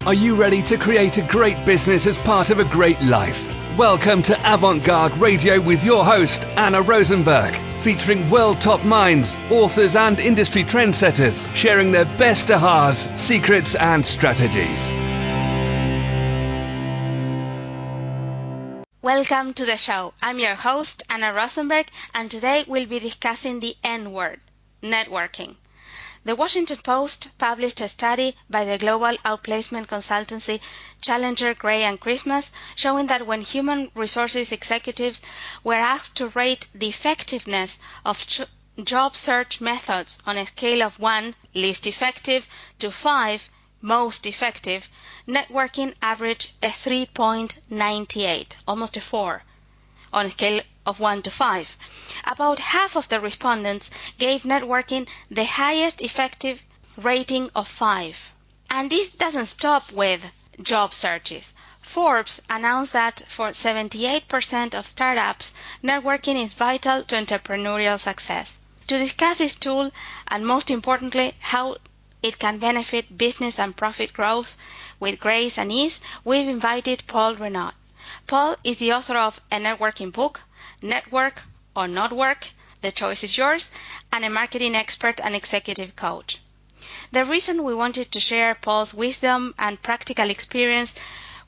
Are you ready to create a great business as part of a great life? Welcome to Avant-Garde Radio with your host, Anna Rosenberg, featuring world top minds, authors and industry trendsetters, sharing their best ahas, secrets and strategies. Welcome to the show. I'm your host, Anna Rosenberg, and today we'll be discussing the N word, networking. The Washington Post published a study by the global outplacement consultancy Challenger, Gray and Christmas showing that when human resources executives were asked to rate the effectiveness of job search methods on a scale of 1, least effective, to 5, most effective, networking averaged a 3.98, almost a 4, on a scale of 1 to 5. About half of the respondents gave networking the highest effective rating of 5. And this doesn't stop with job searches. Forbes announced that for 78% of startups, networking is vital to entrepreneurial success. To discuss this tool, and most importantly, how it can benefit business and profit growth with grace and ease, we've invited Paul Renaud. Paul is the author of a networking book, Network or Not Work, the choice is yours, and a marketing expert and executive coach. The reason we wanted to share Paul's wisdom and practical experience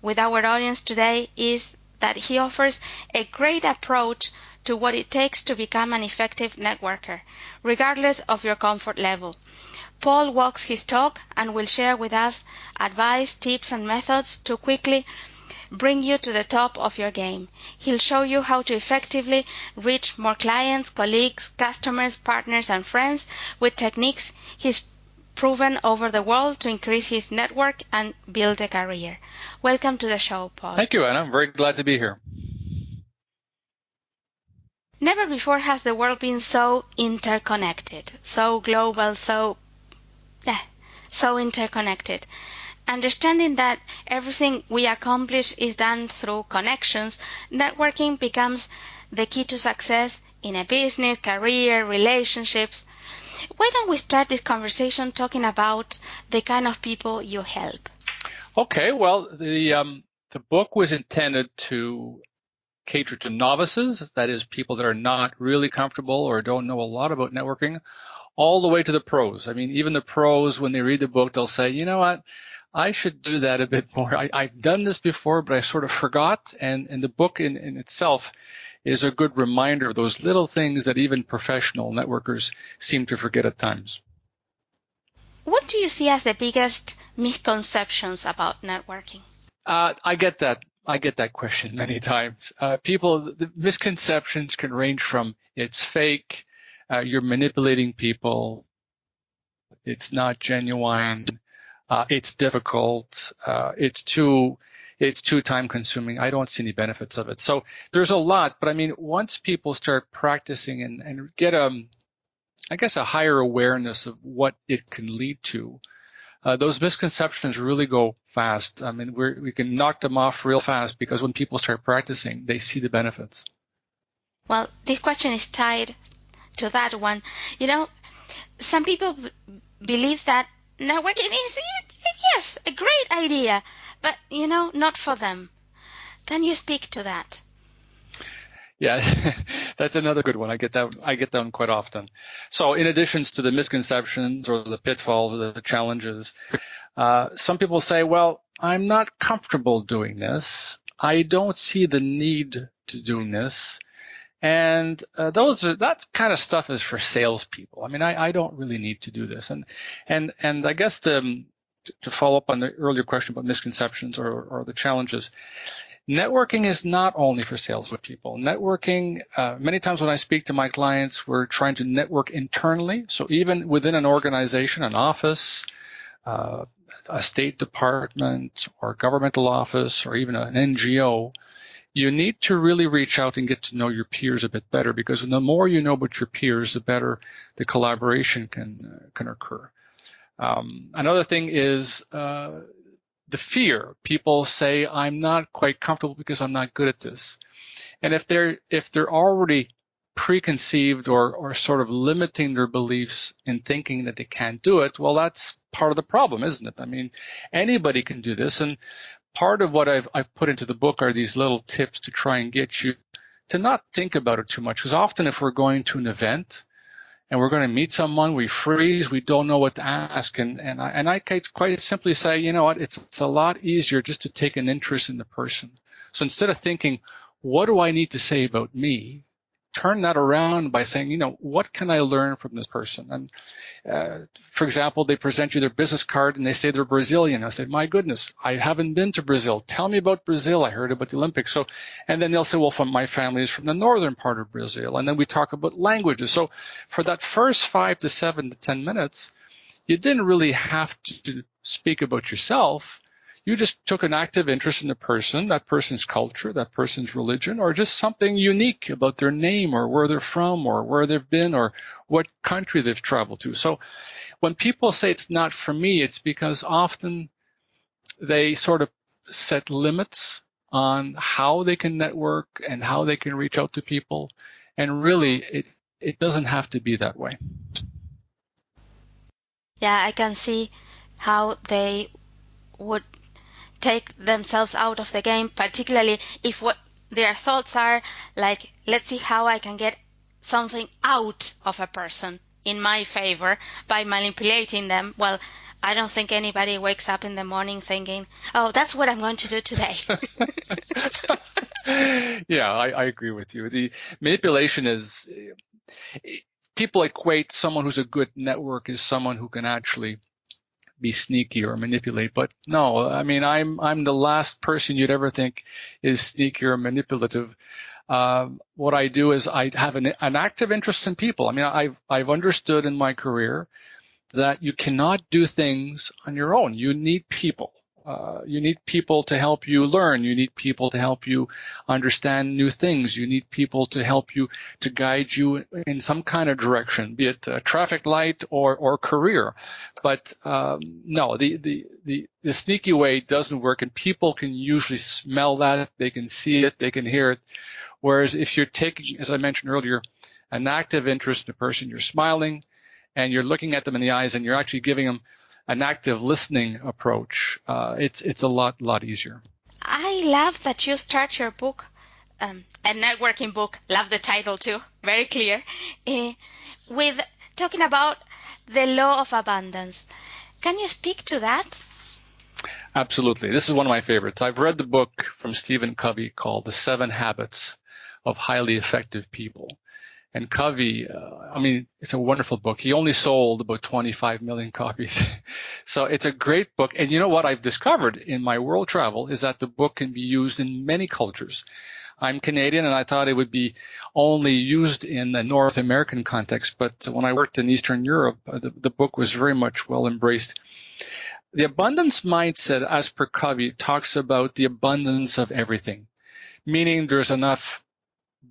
with our audience today is that he offers a great approach to what it takes to become an effective networker, regardless of your comfort level. Paul walks his talk and will share with us advice, tips, and methods to quickly bring you to the top of your game. He'll show you how to effectively reach more clients, colleagues, customers, partners, and friends with techniques he's proven over the world to increase his network and build a career. Welcome to the show, Paul. Thank you, Anna. I'm very glad to be here. Never before has the world been so interconnected, so global, so interconnected. Understanding that everything we accomplish is done through connections, networking becomes the key to success in a business, career, relationships. Why don't we start this conversation talking about the kind of people you help? Okay, well, the book was intended to cater to novices, that is, people that are not really comfortable or don't know a lot about networking, all the way to the pros. I mean, even the pros, when they read the book, they'll say, you know what? I should do that a bit more. I've done this before, but I sort of forgot. And the book in itself is a good reminder of those little things that even professional networkers seem to forget at times. What do you see as the biggest misconceptions about networking? I get that question many times. The misconceptions can range from it's fake, you're manipulating people, it's not genuine, it's difficult, it's too time consuming. I don't see any benefits of it. So there's a lot, but I mean, once people start practicing and get a higher awareness of what it can lead to, those misconceptions really go fast. I mean, we can knock them off real fast because when people start practicing, they see the benefits. Well, this question is tied to that one. You know, some people believe that networking is, yes, a great idea, but, not for them. Can you speak to that? Yeah, that's another good one. I get that one quite often. So in addition to the misconceptions or the pitfalls or the challenges, some people say, well, I'm not comfortable doing this. I don't see the need to doing this. And that kind of stuff is for salespeople. I mean, I don't really need to do this. And I guess to follow up on the earlier question about misconceptions or the challenges, networking is not only for salespeople. Networking, many times when I speak to my clients, we're trying to network internally. So even within an organization, an office, a state department or governmental office or even an NGO, you need to really reach out and get to know your peers a bit better, because the more you know about your peers, the better the collaboration can occur. Another thing is the fear. People say, I'm not quite comfortable because I'm not good at this. And if they're already preconceived or sort of limiting their beliefs in thinking that they can't do it, well, that's part of the problem, isn't it? I mean, anybody can do this. And part of what I've put into the book are these little tips to try and get you to not think about it too much. Because often if we're going to an event and we're going to meet someone, we freeze, we don't know what to ask. And I quite simply say, you know what, it's a lot easier just to take an interest in the person. So instead of thinking, what do I need to say about me? Turn that around by saying, you know, what can I learn from this person? And for example, they present you their business card and they say they're Brazilian. I say, my goodness, I haven't been to Brazil. Tell me about Brazil. I heard about the Olympics. So, and then they'll say, well, my family is from the northern part of Brazil. And then we talk about languages. So for that first 5 to 7 to 10 minutes, you didn't really have to speak about yourself. You just took an active interest in the person, that person's culture, that person's religion, or just something unique about their name or where they're from or where they've been or what country they've traveled to. So when people say it's not for me, it's because often they sort of set limits on how they can network and how they can reach out to people. And really, it doesn't have to be that way. Yeah, I can see how they would take themselves out of the game, particularly if what their thoughts are like, let's see how I can get something out of a person in my favor by manipulating them. Well, I don't think anybody wakes up in the morning thinking, oh, that's what I'm going to do today. Yeah, I agree with you. The manipulation is, people equate someone who's a good network as someone who can actually be sneaky or manipulate, but no, I mean, I'm the last person you'd ever think is sneaky or manipulative. What I do is I have an active interest in people. I mean, I've understood in my career that you cannot do things on your own. You need people. You need people to help you learn. You need people to help you understand new things. You need people to help you, to guide you in some kind of direction, be it a traffic light or career. But no, the sneaky way doesn't work, and people can usually smell that. They can see it. They can hear it. Whereas if you're taking, as I mentioned earlier, an active interest in a person, you're smiling and you're looking at them in the eyes and you're actually giving them an active listening approach, it's a lot easier. I love that you start your book, a networking book, love the title too, very clear, with talking about the law of abundance. Can you speak to that? Absolutely. This is one of my favorites. I've read the book from Stephen Covey called The 7 Habits of Highly Effective People. And Covey, I mean, it's a wonderful book. He only sold about 25 million copies. So it's a great book. And you know what I've discovered in my world travel is that the book can be used in many cultures. I'm Canadian, and I thought it would be only used in the North American context. But when I worked in Eastern Europe, the book was very much well embraced. The abundance mindset, as per Covey, talks about the abundance of everything, meaning there's enough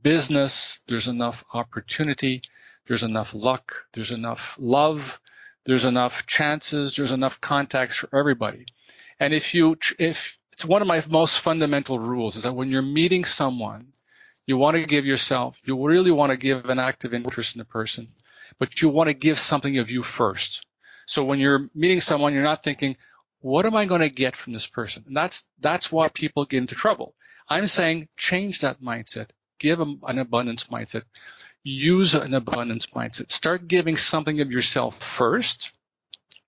business, there's enough opportunity, there's enough luck, there's enough love, there's enough chances, there's enough contacts for everybody. And if it's one of my most fundamental rules is that when you're meeting someone, you want to give yourself, you really want to give an active interest in the person, but you want to give something of you first. So when you're meeting someone, you're not thinking, what am I going to get from this person? And that's why people get into trouble. I'm saying change that mindset. Give them an abundance mindset. Use an abundance mindset. Start giving something of yourself first,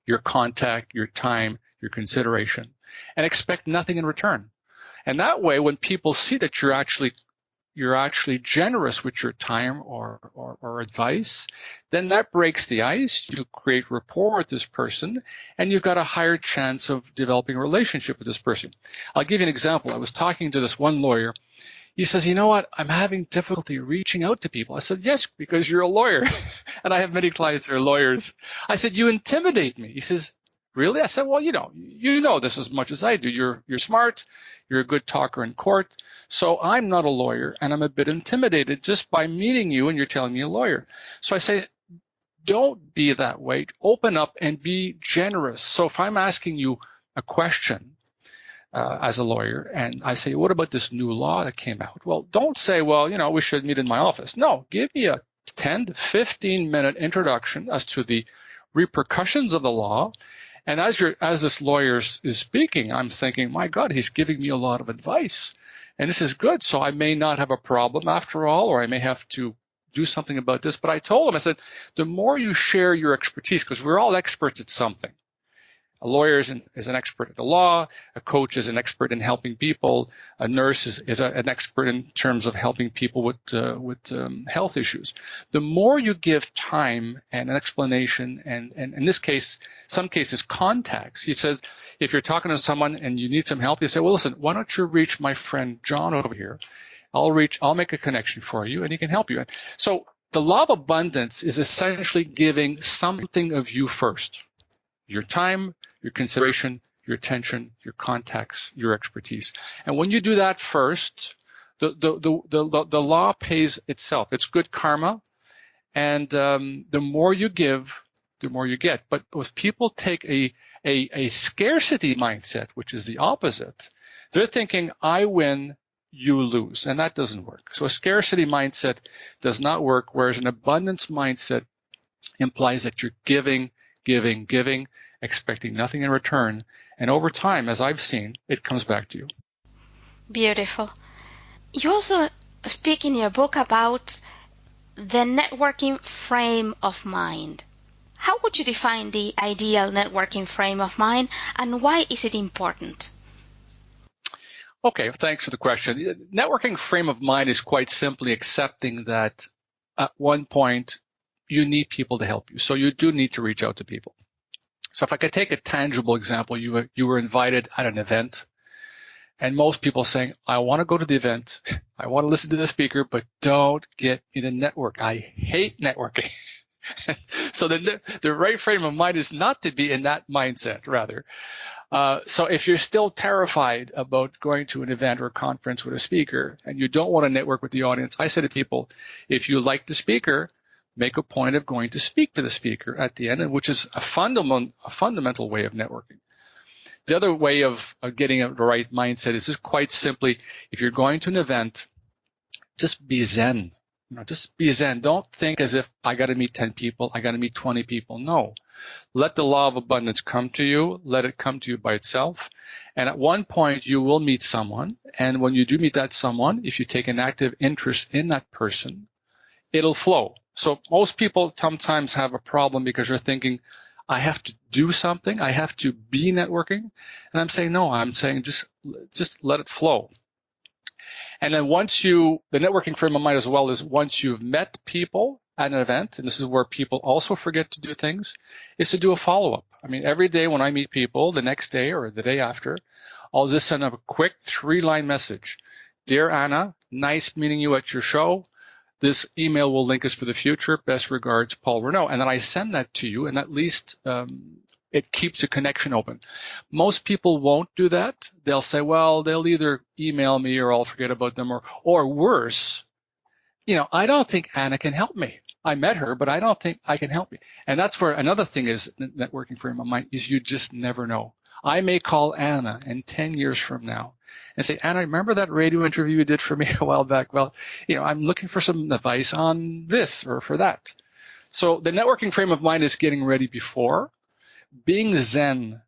your contact, your time, your consideration, and expect nothing in return. And that way, when people see that you're actually generous with your time or advice, then that breaks the ice. You create rapport with this person, and you've got a higher chance of developing a relationship with this person. I'll give you an example. I was talking to this one lawyer. He says, you know what, I'm having difficulty reaching out to people. I said, yes, because you're a lawyer. And I have many clients that are lawyers. I said, you intimidate me. He says, really? I said, well, you know this as much as I do. You're smart. You're a good talker in court. So I'm not a lawyer, and I'm a bit intimidated just by meeting you, and you're telling me a lawyer. So I say, don't be that way. Open up and be generous. So if I'm asking you a question, as a lawyer, and I say, what about this new law that came out? Well, don't say, well, we should meet in my office. No, give me a 10 to 15-minute introduction as to the repercussions of the law. And as this lawyer is speaking, I'm thinking, my God, he's giving me a lot of advice. And this is good. So I may not have a problem after all, or I may have to do something about this. But I told him, I said, the more you share your expertise, because we're all experts at something. A lawyer is an expert at the law. A coach is an expert in helping people. A nurse is an expert in terms of helping people with health issues. The more you give time and an explanation, and in this case, some cases, contacts. He says, if you're talking to someone and you need some help, you say, well, listen, why don't you reach my friend John over here? I'll make a connection for you, and he can help you. So the law of abundance is essentially giving something of you first. Your time, your consideration, your attention, your contacts, your expertise. And when you do that first, the law pays itself. It's good karma. And the more you give, the more you get. But if people take a scarcity mindset, which is the opposite, they're thinking, I win, you lose. And that doesn't work. So a scarcity mindset does not work, whereas an abundance mindset implies that you're giving, expecting nothing in return. And over time, as I've seen, it comes back to you. Beautiful. You also speak in your book about the networking frame of mind. How would you define the ideal networking frame of mind, and why is it important? Okay, thanks for the question. Networking frame of mind is quite simply accepting that at one point you need people to help you. So you do need to reach out to people. So if I could take a tangible example, you were invited at an event, and most people saying, I want to go to the event, I want to listen to the speaker, but don't get in a network. I hate networking. So the right frame of mind is not to be in that mindset, rather. So if you're still terrified about going to an event or conference with a speaker and you don't want to network with the audience, I say to people, if you like the speaker, make a point of going to speak to the speaker at the end, which is a fundamental way of networking. The other way of getting the right mindset is just quite simply, if you're going to an event, just be zen. Just be zen. Don't think as if I got to meet 10 people, I got to meet 20 people. No. Let the law of abundance come to you. Let it come to you by itself. And at one point, you will meet someone. And when you do meet that someone, if you take an active interest in that person, it'll flow. So most people sometimes have a problem because they're thinking, I have to do something. I have to be networking. And I'm saying, no, I'm saying just let it flow. And then the networking frame of mind as well is once you've met people at an event, and this is where people also forget to do things, is to do a follow-up. I mean, every day when I meet people, the next day or the day after, I'll just send up a quick 3-line message. Dear Anna, nice meeting you at your show. This email will link us for the future. Best regards, Paul Renaud. And then I send that to you, and at least it keeps a connection open. Most people won't do that. They'll say, well, they'll either email me or I'll forget about them, or worse, I don't think Anna can help me. I met her, but I don't think I can help you. And that's where another thing is networking frame of mind is you just never know. I may call Anna in 10 years from now and say, Anna, remember that radio interview you did for me a while back? Well, I'm looking for some advice on this or for that. So the networking frame of mind is getting ready before, being zen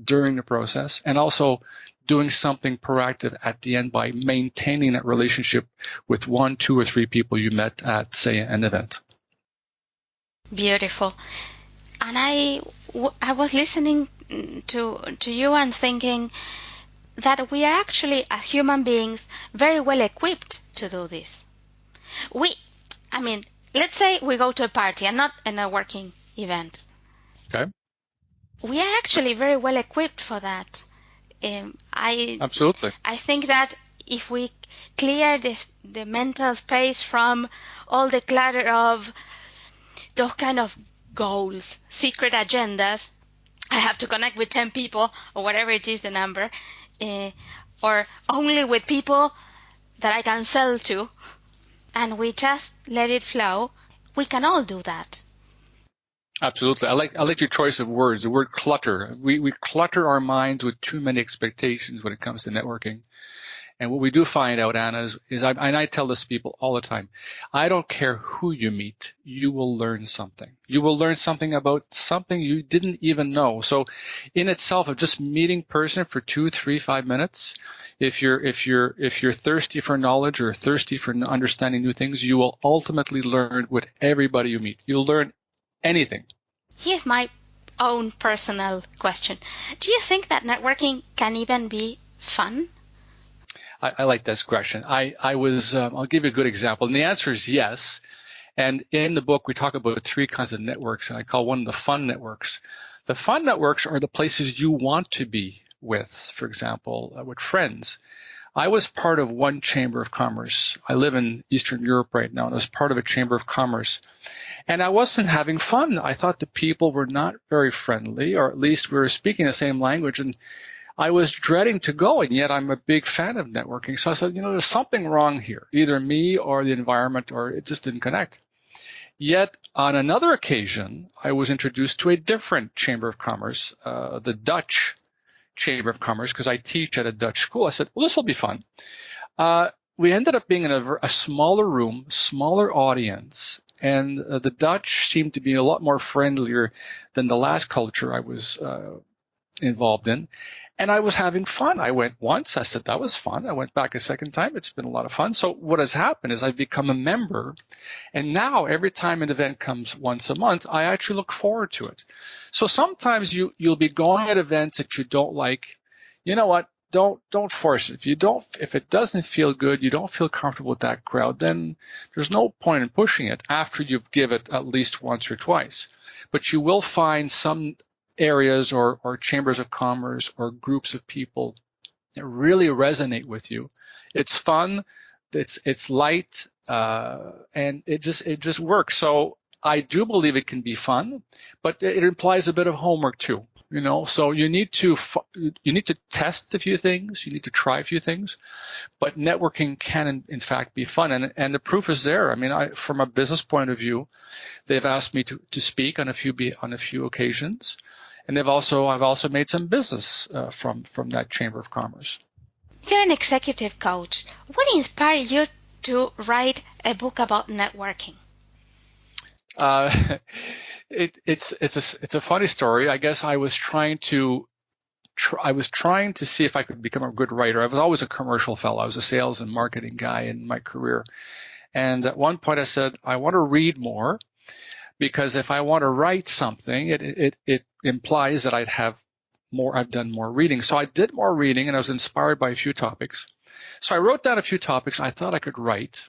during the process, and also doing something proactive at the end by maintaining that relationship with 1, 2, or 3 people you met at, say, an event. Beautiful. And I was listening to you and thinking that we are actually, as human beings, very well equipped to do this. Let's say we go to a party and not a networking event. Okay. We are actually very well equipped for that. Absolutely. I think that if we clear the mental space from all the clutter of those kind of goals, secret agendas, I have to connect with 10 people or whatever it is the number, or only with people that I can sell to, and we just let it flow, we can all do that. Absolutely. I like your choice of words, the word clutter. We clutter our minds with too many expectations when it comes to networking. And what we do find out, Anna, and I tell this to people all the time, I don't care who you meet, you will learn something. You will learn something about something you didn't even know. So in itself, of just meeting person for 2, 3, 5 minutes, if you're thirsty for knowledge or thirsty for understanding new things, you will ultimately learn with everybody you meet. You'll learn anything. Here's my own personal question. Do you think that networking can even be fun? I like this question. I'll give you a good example. And the answer is yes. And in the book, we talk about 3 kinds of networks, and I call one the fun networks. The fun networks are the places you want to be with, for example, with friends. I was part of one chamber of commerce. I live in Eastern Europe right now, and I was part of a chamber of commerce. And I wasn't having fun. I thought the people were not very friendly, or at least we were speaking the same language, and I was dreading to go, and yet I'm a big fan of networking. So I said, there's something wrong here, either me or the environment, or it just didn't connect. Yet on another occasion, I was introduced to a different chamber of commerce, the Dutch Chamber of Commerce, because I teach at a Dutch school. I said, well, this will be fun. We ended up being in a smaller room, smaller audience, and the Dutch seemed to be a lot more friendlier than the last culture I was involved in. And I was having fun. I went once. I said, that was fun. I went back a second time. It's been a lot of fun. So what has happened is I've become a member. And now every time an event comes once a month, I actually look forward to it. So sometimes you'll be going at events that you don't like. You know what? Don't force it. If it doesn't feel good, you don't feel comfortable with that crowd, then there's no point in pushing it after you've given it at least once or twice. But you will find some areas or chambers of commerce or groups of people that really resonate with you. It's fun, it's light, and it just works. So I do believe it can be fun, but it implies a bit of homework too. So you need to test a few things, you need to try a few things, but networking can in fact be fun, and the proof is there. I mean, from a business point of view, they've asked me to speak on a few occasions, and I've also made some business from that Chamber of Commerce. You're an executive coach. What inspired you to write a book about networking? It's a funny story. I guess I was trying to see if I could become a good writer. I was always a commercial fellow. I was a sales and marketing guy in my career. And at one point I said, I want to read more, because if I want to write something, it implies that I've done more reading. So I did more reading, and I was inspired by a few topics. So I wrote down a few topics I thought I could write.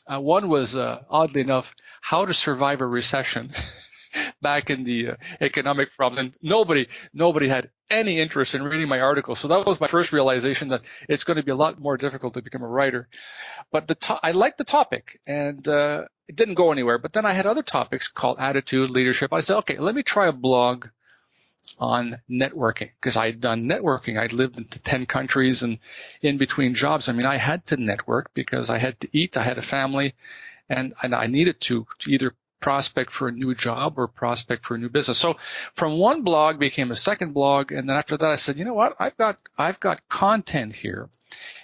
One was, oddly enough, how to survive a recession back in the economic problems. And nobody had any interest in reading my article. So that was my first realization that it's going to be a lot more difficult to become a writer. But I liked the topic, and it didn't go anywhere. But then I had other topics called attitude, leadership. I said, okay, let me try a blog on networking, because I had done networking. I'd lived in 10 countries, and in between jobs, I mean, I had to network because I had to eat, I had a family, and I needed to either prospect for a new job or prospect for a new business. So from one blog became a second blog, and then after that I said, you know what, I've got content here,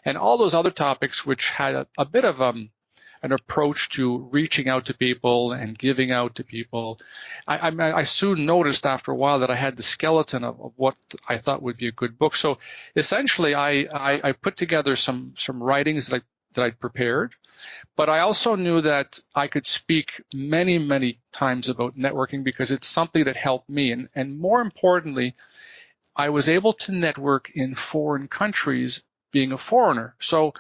and all those other topics which had a bit of an approach to reaching out to people and giving out to people. I soon noticed after a while that I had the skeleton of what I thought would be a good book. So essentially I put together some writings that I'd prepared, but I also knew that I could speak many, many times about networking because it's something that helped me. And more importantly, I was able to network in foreign countries being a foreigner. So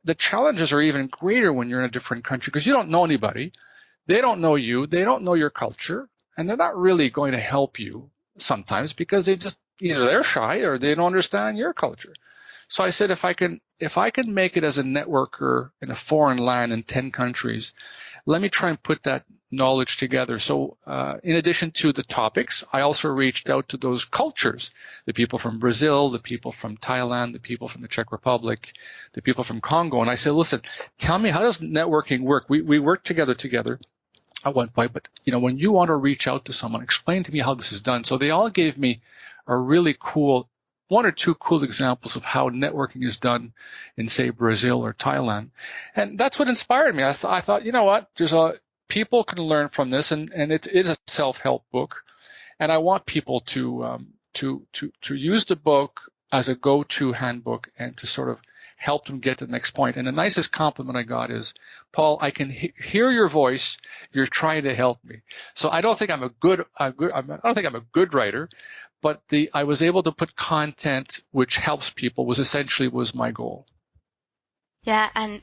the challenges are even greater when you're in a different country because you don't know anybody. They don't know you. They don't know your culture. And they're not really going to help you sometimes because either they're shy or they don't understand your culture. So I said, if I can make it as a networker in a foreign land in 10 countries, let me try and put that knowledge together. So in addition to the topics, I also reached out to those cultures, the people from Brazil, the people from Thailand, the people from the Czech Republic, the people from Congo. And I said, listen, tell me, how does networking work? We work together. at one point, but when you want to reach out to someone, explain to me how this is done. So they all gave me a really cool, one or two cool examples of how networking is done in, say, Brazil or Thailand. And that's what inspired me. I thought, you know what, people can learn from this, and it is a self-help book. And I want people to use the book as a go-to handbook and to sort of help them get to the next point. And the nicest compliment I got is, Paul, I can hear your voice. You're trying to help me. So I don't think I'm a good writer, but I was able to put content which helps people was my goal. Yeah, and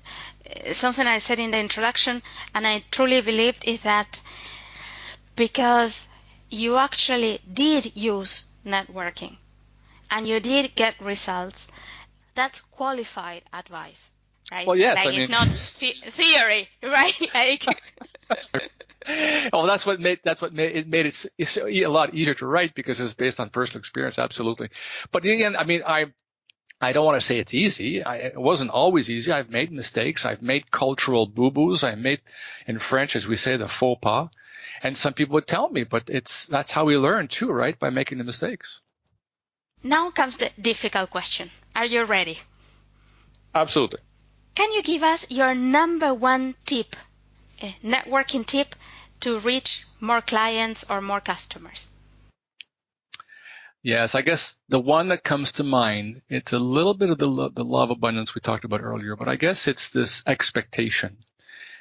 something I said in the introduction, and I truly believed, is that because you actually did use networking and you did get results, that's qualified advice, right? Well, yes, it's not theory, right? Oh, that's what made it a lot easier to write, because it was based on personal experience. Absolutely. But again, I don't want to say it's easy. It wasn't always easy. I've made mistakes. I've made cultural boo-boos. I made, in French, as we say, the faux pas. And some people would tell me, but that's how we learn too, right? By making the mistakes. Now comes the difficult question. Are you ready? Absolutely. Can you give us your number one tip, a networking tip, to reach more clients or more customers? Yes, I guess the one that comes to mind, it's a little bit of the law of abundance we talked about earlier, but I guess it's this expectation.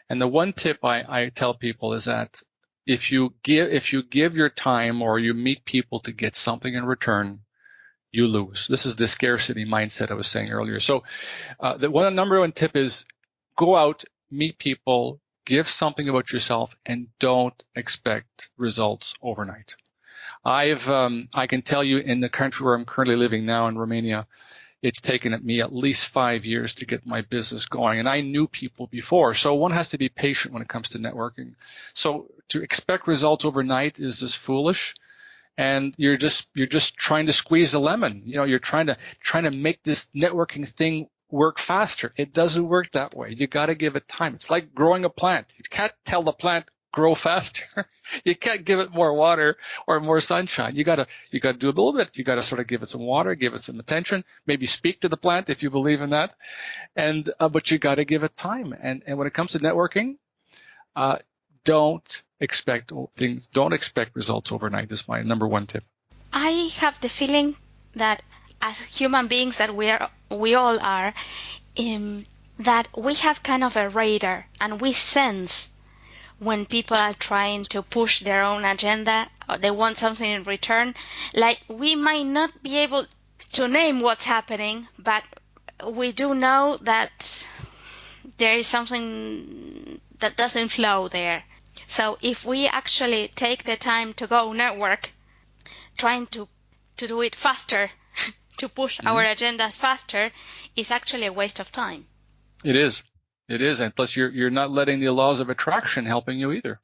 And the one tip I tell people is that if you give your time or you meet people to get something in return, you lose. This is the scarcity mindset I was saying earlier. So the number one tip is go out, meet people, give something about yourself, and don't expect results overnight. I can tell you, in the country where I'm currently living now, in Romania, it's taken me at least 5 years to get my business going. And I knew people before. So one has to be patient when it comes to networking. So to expect results overnight is just foolish. And you're just trying to squeeze a lemon. You're trying to make this networking thing work faster. It doesn't work that way. You got to give it time. It's like growing a plant. You can't tell the plant grow faster. You can't give it more water or more sunshine. You got to do a little bit. You got to sort of give it some water, give it some attention, maybe speak to the plant if you believe in that. And but you got to give it time. And when it comes to networking, don't expect results overnight. Is my number one tip. I have the feeling that as human beings that we all are, that we have kind of a radar, and we sense when people are trying to push their own agenda or they want something in return. Like, we might not be able to name what's happening, but we do know that there is something that doesn't flow there. So if we actually take the time to go network, trying to do it faster, to push our agendas faster, is actually a waste of time. It is. It is. And plus you're not letting the laws of attraction helping you either.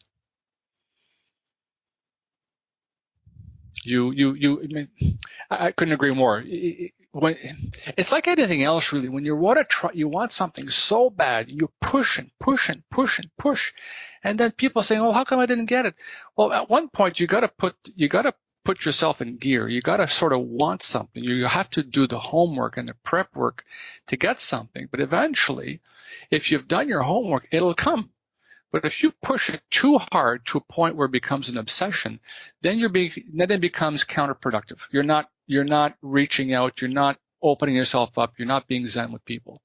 I couldn't agree more. It's like anything else, really. When you want something so bad, you push and push and push and push, and then people saying, "Oh, how come I didn't get it?" Well, at one point, you got to put yourself in gear. You got to sort of want something. You have to do the homework and the prep work to get something. But eventually, if you've done your homework, it'll come. But if you push it too hard to a point where it becomes an obsession, then it becomes counterproductive. You're not reaching out. You're not opening yourself up. You're not being zen with people.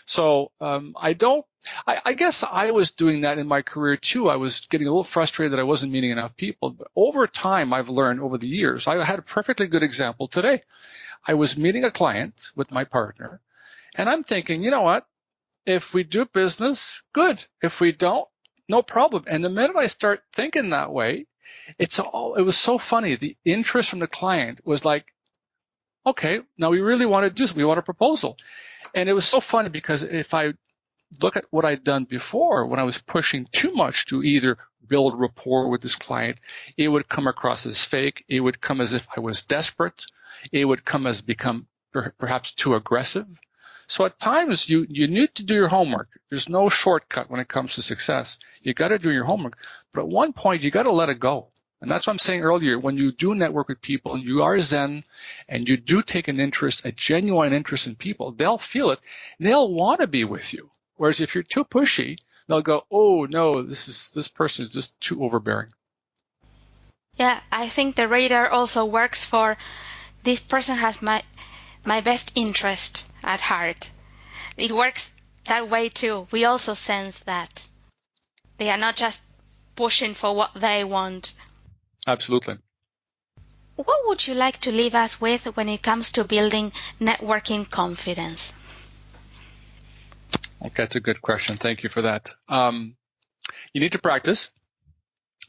So I guess I was doing that in my career too. I was getting a little frustrated that I wasn't meeting enough people. But over time, I've learned over the years. I had a perfectly good example today. I was meeting a client with my partner, and I'm thinking, you know what? If we do business, good. If we don't, no problem. And the minute I start thinking that way, it was so funny. The interest from the client was like, okay, now we really want to do this. We want a proposal. And it was so funny because if I look at what I'd done before, when I was pushing too much to either build rapport with this client, it would come across as fake. It would come as if I was desperate. It would come as become perhaps too aggressive. So at times you need to do your homework. There's no shortcut when it comes to success. You got to do your homework. But at one point, you got to let it go. And that's what I'm saying earlier. When you do network with people, you are Zen, and you do take an interest, a genuine interest in people, they'll feel it. They'll want to be with you. Whereas if you're too pushy, they'll go, oh, no, this person is just too overbearing. Yeah, I think the radar also works for this person has my best interest at heart. It works that way too. We also sense that they are not just pushing for what they want. Absolutely. What would you like to leave us with when it comes to building networking confidence? Okay, that's a good question. Thank you for that. You need to practice.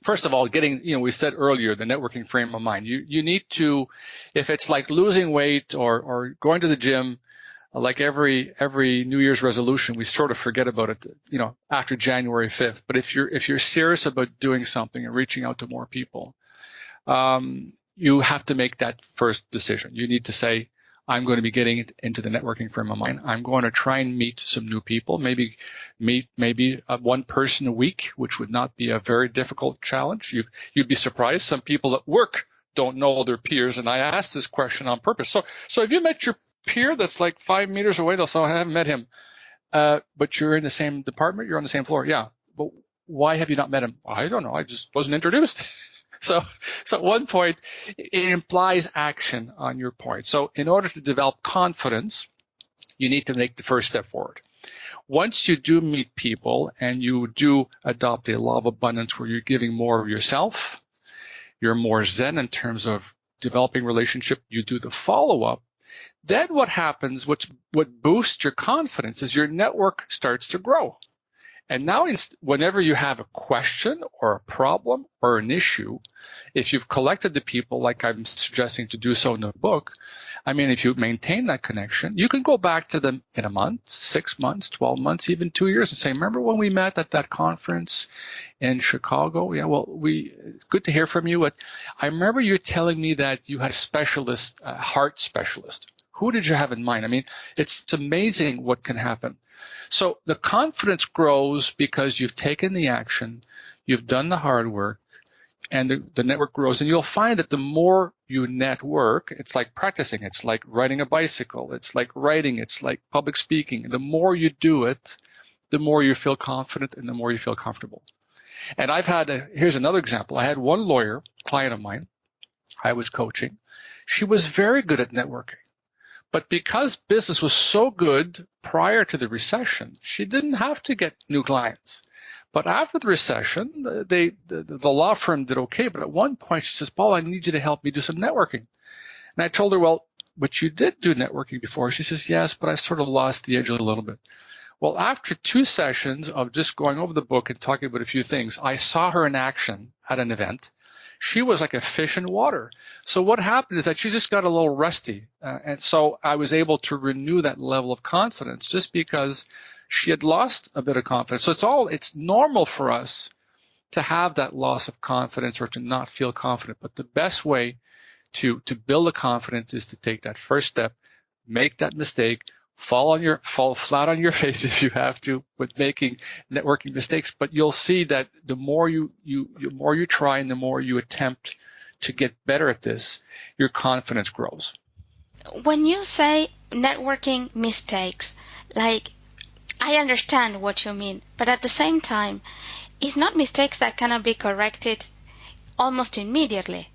First of all, we said earlier, the networking frame of mind. You need to, if it's like losing weight or going to the gym, like every New Year's resolution, we sort of forget about it, after January 5th. But if you're serious about doing something and reaching out to more people, you have to make that first decision. You need to say, I'm going to be getting into the networking frame of mind. I'm going to try and meet some new people, maybe meet one person a week, which would not be a very difficult challenge. You'd be surprised. Some people at work don't know their peers, and I asked this question on purpose. So if you met your peer that's like 5 meters away, they'll say, I haven't met him, but you're in the same department, you're on the same floor. Yeah, but why have you not met him? I don't know. I just wasn't introduced. So at one point, it implies action on your point. So in order to develop confidence, you need to make the first step forward. Once you do meet people and you do adopt a law of abundance where you're giving more of yourself, you're more Zen in terms of developing relationship, you do the follow-up, then what happens, what boosts your confidence is your network starts to grow. And now whenever you have a question or a problem or an issue, if you've collected the people like I'm suggesting to do so in the book, if you maintain that connection, you can go back to them in a month, 6 months, 12 months, even 2 years and say, remember when we met at that conference in Chicago? Yeah, well, it's good to hear from you. I remember you telling me that you had a specialist, a heart specialist. Who did you have in mind? It's amazing what can happen. So the confidence grows because you've taken the action, you've done the hard work, and the network grows. And you'll find that the more you network, it's like practicing. It's like riding a bicycle. It's like writing. It's like public speaking. The more you do it, the more you feel confident and the more you feel comfortable. And here's another example. I had one lawyer, client of mine, I was coaching. She was very good at networking. But because business was so good prior to the recession, she didn't have to get new clients. But after the recession, the law firm did okay. But at one point, she says, Paul, I need you to help me do some networking. And I told her, well, but you did do networking before. She says, yes, but I sort of lost the edge a little bit. Well, after 2 sessions of just going over the book and talking about a few things, I saw her in action at an event. She was like a fish in water. So what happened is that she just got a little rusty. And so I was able to renew that level of confidence just because she had lost a bit of confidence. So it's normal for us to have that loss of confidence or to not feel confident. But the best way to build a confidence is to take that first step, make that mistake, fall flat on your face if you have to with making networking mistakes. But you'll see that the more you try and the more you attempt to get better at this, your confidence grows. When you say networking mistakes, like, I understand what you mean, but at the same time, it's not mistakes that cannot be corrected almost immediately.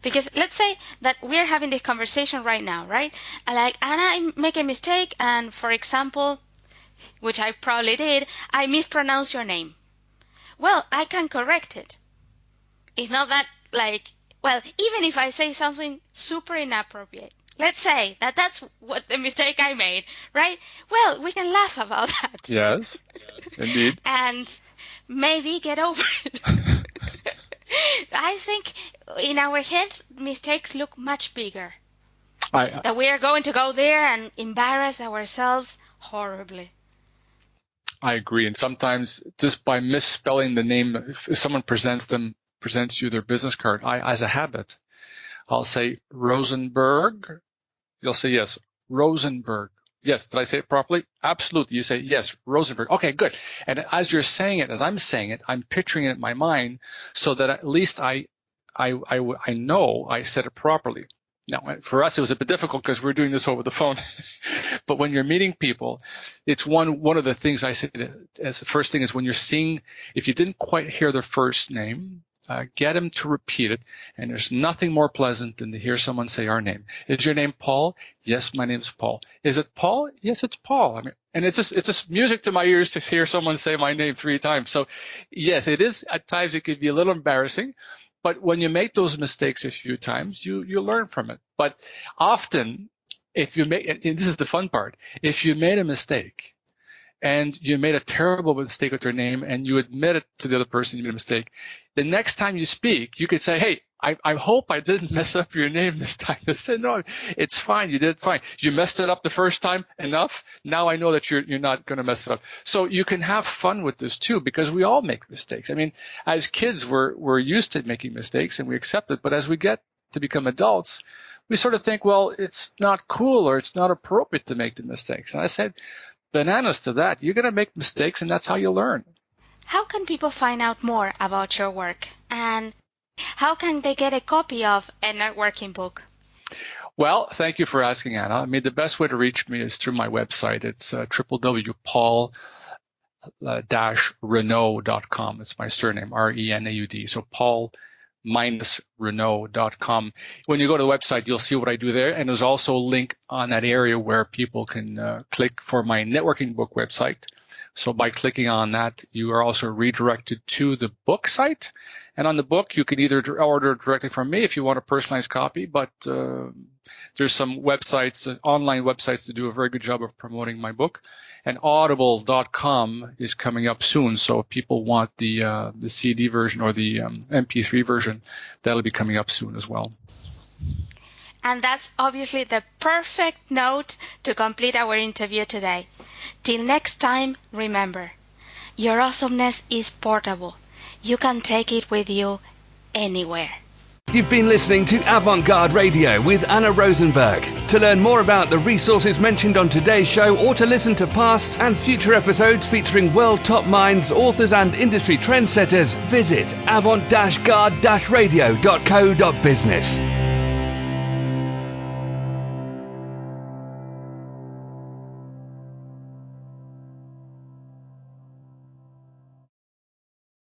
Because let's say that we're having this conversation right now, right? And I make a mistake, and for example, which I probably did, I mispronounce your name. Well, I can correct it. It's not that even if I say something super inappropriate, let's say that's what the mistake I made, right? Well, we can laugh about that. Yes, indeed. And maybe get over it. I think in our heads, mistakes look much bigger. That we are going to go there and embarrass ourselves horribly. I agree. And sometimes just by misspelling the name, if someone presents you their business card, as a habit, I'll say Rosenberg. You'll say, yes, Rosenberg. Yes. Did I say it properly? Absolutely. You say, yes, Rosenberg. Okay, good. And as you're saying it, as I'm saying it, I'm picturing it in my mind so that at least I know I said it properly. Now, for us, it was a bit difficult because we're doing this over the phone. But when you're meeting people, it's one of the things I say as the first thing is when you're seeing, if you didn't quite hear their first name, get them to repeat it. And there's nothing more pleasant than to hear someone say our name. Is your name Paul? Yes, my name's Paul. Is it Paul? Yes, it's Paul. I mean, and it's just music to my ears to hear someone say my name 3 times. So yes, it is. At times it could be a little embarrassing. But when you make those mistakes a few times, you learn from it. But often, if you make, and this is the fun part, if you made a mistake and you made a terrible mistake with your name and you admit it to the other person you made a mistake, the next time you speak, you could say, hey, I hope I didn't mess up your name this time. They said, no, it's fine. You did fine. You messed it up the first time enough. Now I know that you're not going to mess it up. So you can have fun with this too, because we all make mistakes. I mean, as kids, we're used to making mistakes and we accept it. But as we get to become adults, we sort of think, well, it's not cool or it's not appropriate to make the mistakes. And I said, bananas to that. You're going to make mistakes and that's how you learn. How can people find out more about your work? And how can they get a copy of a networking book? Well, thank you for asking, Anna. I mean, the best way to reach me is through my website. It's www.paul-renaud.com. It's my surname, Renaud. So paul-renaud.com. When you go to the website, you'll see what I do there. And there's also a link on that area where people can click for my networking book website. So by clicking on that, you are also redirected to the book site. And on the book, you can either order directly from me if you want a personalized copy, but there's some websites, online websites that do a very good job of promoting my book. And audible.com is coming up soon. So if people want the CD version or the MP3 version, that'll be coming up soon as well. And that's obviously the perfect note to complete our interview today. Till next time, remember, your awesomeness is portable. You can take it with you anywhere. You've been listening to Avant-Garde Radio with Anna Rosenberg. To learn more about the resources mentioned on today's show or to listen to past and future episodes featuring world top minds, authors and industry trendsetters, visit avant-garde-radio.co.business.